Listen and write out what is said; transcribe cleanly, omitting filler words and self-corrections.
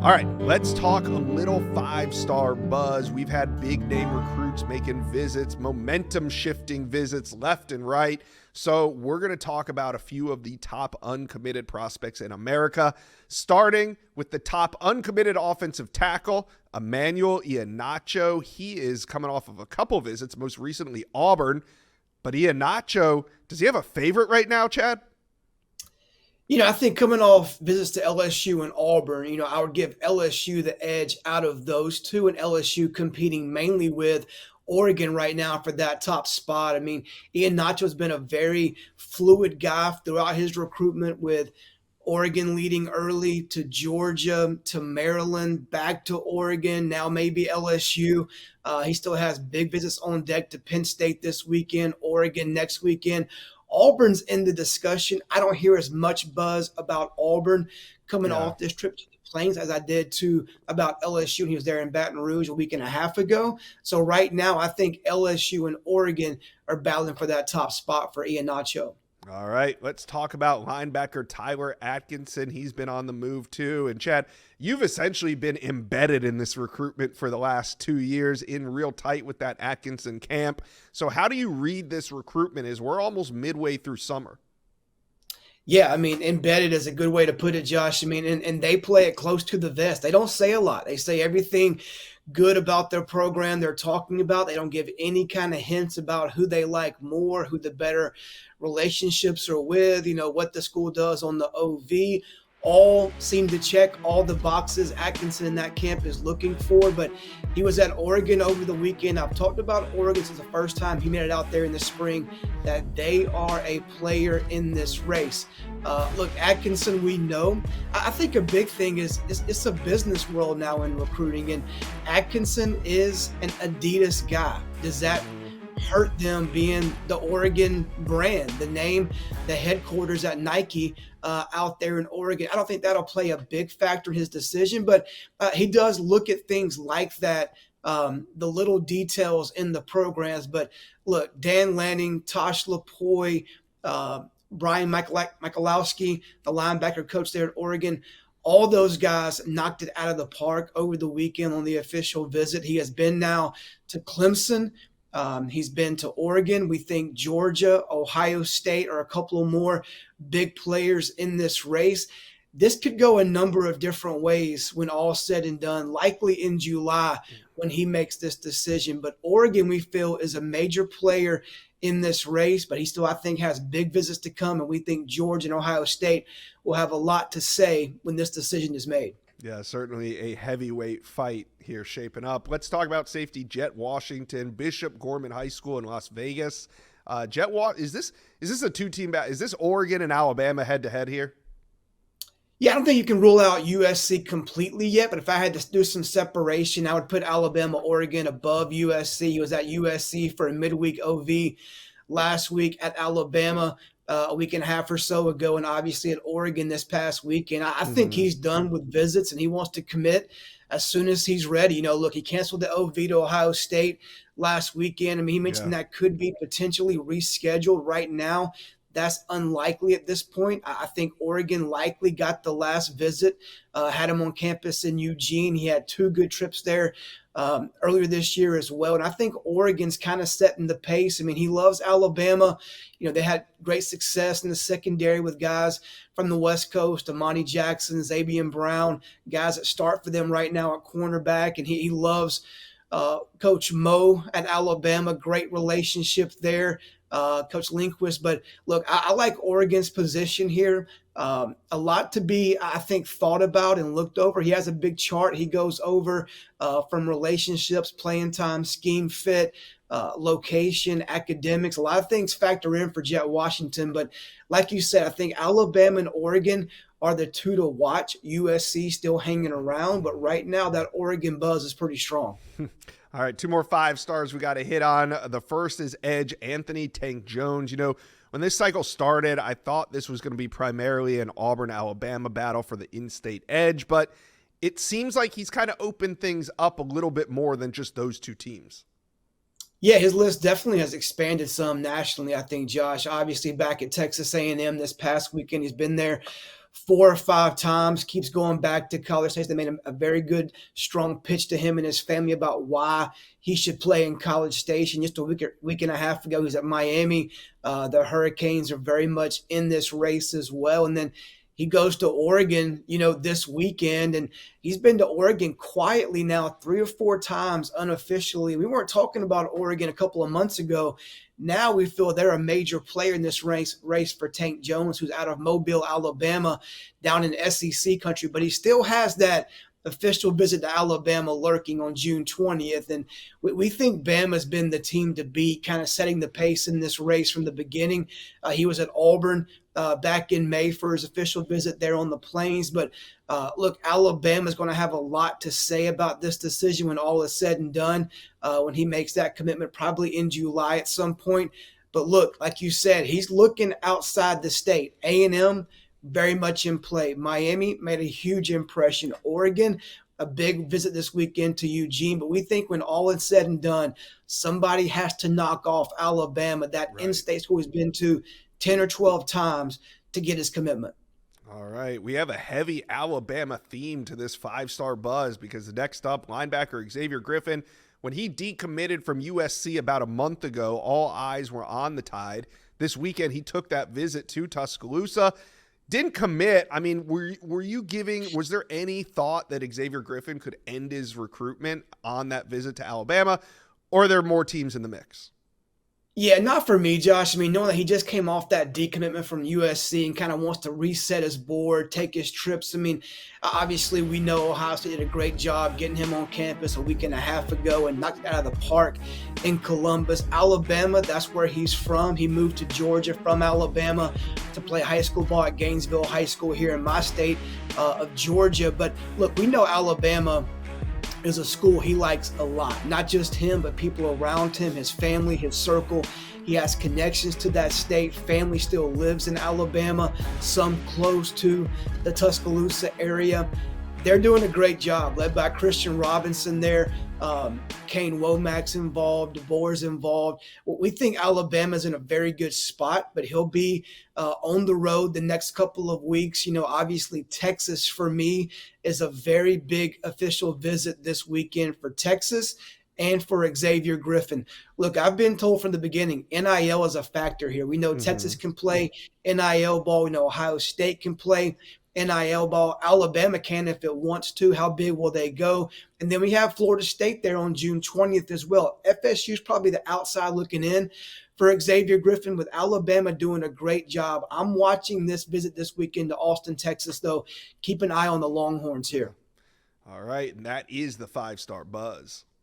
All right, let's talk a little five-star buzz. We've had big name recruits making visits, momentum shifting visits left and right. So we're going to talk about a few of the top uncommitted prospects in America, starting with the top uncommitted offensive tackle, Emanuel Ianacho. He is coming off of a couple visits, most recently Auburn. But Ianacho, does he have a favorite right now, Chad? I think coming off visits to LSU and Auburn, I would give LSU the edge out of those two, and LSU competing mainly with Oregon right now for that top spot. I mean, Ian Nacho's been a very fluid guy throughout his recruitment, with Oregon leading early to Georgia to Maryland, back to Oregon, now maybe LSU. He still has big visits on deck to Penn State this weekend, Oregon next weekend. Auburn's in the discussion. I don't hear as much buzz about Auburn coming Yeah. off this trip to the Plains as I did about LSU when he was there in Baton Rouge a week and a half ago. So right now, I think LSU and Oregon are battling for that top spot for Ian Nacho. All right, let's talk about linebacker Tyler Atkinson. He's been on the move too. And Chad, you've essentially been embedded in this recruitment for the last 2 years, in real tight with that Atkinson camp. So how do you read this recruitment as we're almost midway through summer? Yeah, I mean, embedded is a good way to put it, Josh. I mean, and they play it close to the vest. They don't say a lot. They say everything good about their program they're talking about. They don't give any kind of hints about who they like more, who the better relationships are with, what the school does on the OV. All seem to check all the boxes Atkinson in that camp is looking for, but he was at Oregon over the weekend. I've talked about Oregon since the first time he made it out there in the spring, that they are a player in this race. Look, Atkinson, we know. I think a big thing is it's a business world now in recruiting, and Atkinson is an Adidas guy. Does that hurt them being the Oregon brand, the name, the headquarters at Nike out there in Oregon? I don't think that'll play a big factor in his decision, but he does look at things like that, the little details in the programs. But look, Dan Lanning, Tosh Lapoy, Brian Michalowski, the linebacker coach there at Oregon, all those guys knocked it out of the park over the weekend on the official visit. He has been now to Clemson. He's been to Oregon. We think Georgia, Ohio State are a couple of more big players in this race. This could go a number of different ways when all's said and done, likely in July when he makes this decision. But Oregon, we feel, is a major player in this race, but he still, I think, has big visits to come. And we think Georgia and Ohio State will have a lot to say when this decision is made. Yeah, certainly a heavyweight fight here shaping up. Let's talk about safety Jet Washington, Bishop Gorman High School in Las Vegas. Is this a two-team battle? Is this Oregon and Alabama head-to-head here? Yeah, I don't think you can rule out USC completely yet, but if I had to do some separation, I would put Alabama, Oregon above USC. He was at USC for a midweek OV last week, at Alabama a week and a half or so ago, and obviously at Oregon this past weekend. I think he's done with visits, and he wants to commit as soon as he's ready. Look, he canceled the OV to Ohio State last weekend. I mean, he mentioned that could be potentially rescheduled right now. That's unlikely at this point. I think Oregon likely got the last visit, had him on campus in Eugene. He had 2 good trips there earlier this year as well. And I think Oregon's kind of setting the pace. I mean, he loves Alabama. They had great success in the secondary with guys from the West Coast, Amani Jackson, Xavier Brown, guys that start for them right now at cornerback. And he loves Coach Mo at Alabama. Great relationship there. Coach Lindquist. But look, I like Oregon's position here. A lot to be, I think, thought about and looked over. He has a big chart he goes over from relationships, playing time, scheme fit, location, academics. A lot of things factor in for Jet Washington. But like you said, I think Alabama and Oregon are the two to watch. USC still hanging around, but right now that Oregon buzz is pretty strong. All right, 2 more 5 stars we got to hit on. The first is edge Anthony Tank Jones. When this cycle started, I thought this was going to be primarily an Auburn-Alabama battle for the in-state edge, but it seems like he's kind of opened things up a little bit more than just those 2 teams. Yeah, his list definitely has expanded some nationally, I think, Josh. Obviously, back at Texas A&M this past weekend, he's been there 4 or 5 times, keeps going back to College Station. They made a very good, strong pitch to him and his family about why he should play in College Station. Just a week and a half ago, he was at Miami. The Hurricanes are very much in this race as well. And then he goes to Oregon, this weekend, and he's been to Oregon quietly now 3 or 4 times unofficially. We weren't talking about Oregon a couple of months ago. Now we feel they're a major player in this race for Tank Jones, who's out of Mobile, Alabama, down in SEC country, but he still has that official visit to Alabama lurking on June 20th. And we think Bama's been the team to beat, kind of setting the pace in this race from the beginning. He was at Auburn back in May for his official visit there on the Plains. But look, Alabama's going to have a lot to say about this decision when all is said and done, when he makes that commitment, probably in July at some point. But look, like you said, he's looking outside the state. A&M, very much in play. Miami made a huge impression. Oregon, a big visit this weekend to Eugene. But we think when all is said and done, somebody has to knock off Alabama, that in-state school he's been to 10 or 12 times, to get his commitment. All right. We have a heavy Alabama theme to this 5-star buzz because the next up, linebacker Xavier Griffin, when he decommitted from USC about a month ago, all eyes were on the Tide. This weekend, he took that visit to Tuscaloosa. Didn't commit. I mean, was there any thought that Xavier Griffin could end his recruitment on that visit to Alabama, or are there more teams in the mix? Yeah, not for me, Josh. I mean, knowing that he just came off that decommitment from USC and kind of wants to reset his board, take his trips. I mean, obviously we know Ohio State did a great job getting him on campus a week and a half ago and knocked it out of the park in Columbus. Alabama, that's where he's from. He moved to Georgia from Alabama to play high school ball at Gainesville High School here in my state of Georgia. But look, we know Alabama is a school he likes a lot. Not just him, but people around him, his family, his circle. He has connections to that state. Family still lives in Alabama, some close to the Tuscaloosa area. They're doing a great job, led by Christian Robinson there. Kane Womack's involved, DeBoer's involved. We think Alabama's in a very good spot, but he'll be on the road the next couple of weeks. Obviously Texas for me is a very big official visit this weekend for Texas and for Xavier Griffin. Look, I've been told from the beginning, NIL is a factor here. We know Texas can play NIL ball. We know Ohio State can play NIL ball. Alabama can if it wants to. How big will they go? And then we have Florida State there on June 20th as well. FSU is probably the outside looking in for Xavier Griffin, with Alabama doing a great job. I'm watching this visit this weekend to Austin, Texas, though. Keep an eye on the Longhorns here. All right, and that is the 5-star buzz.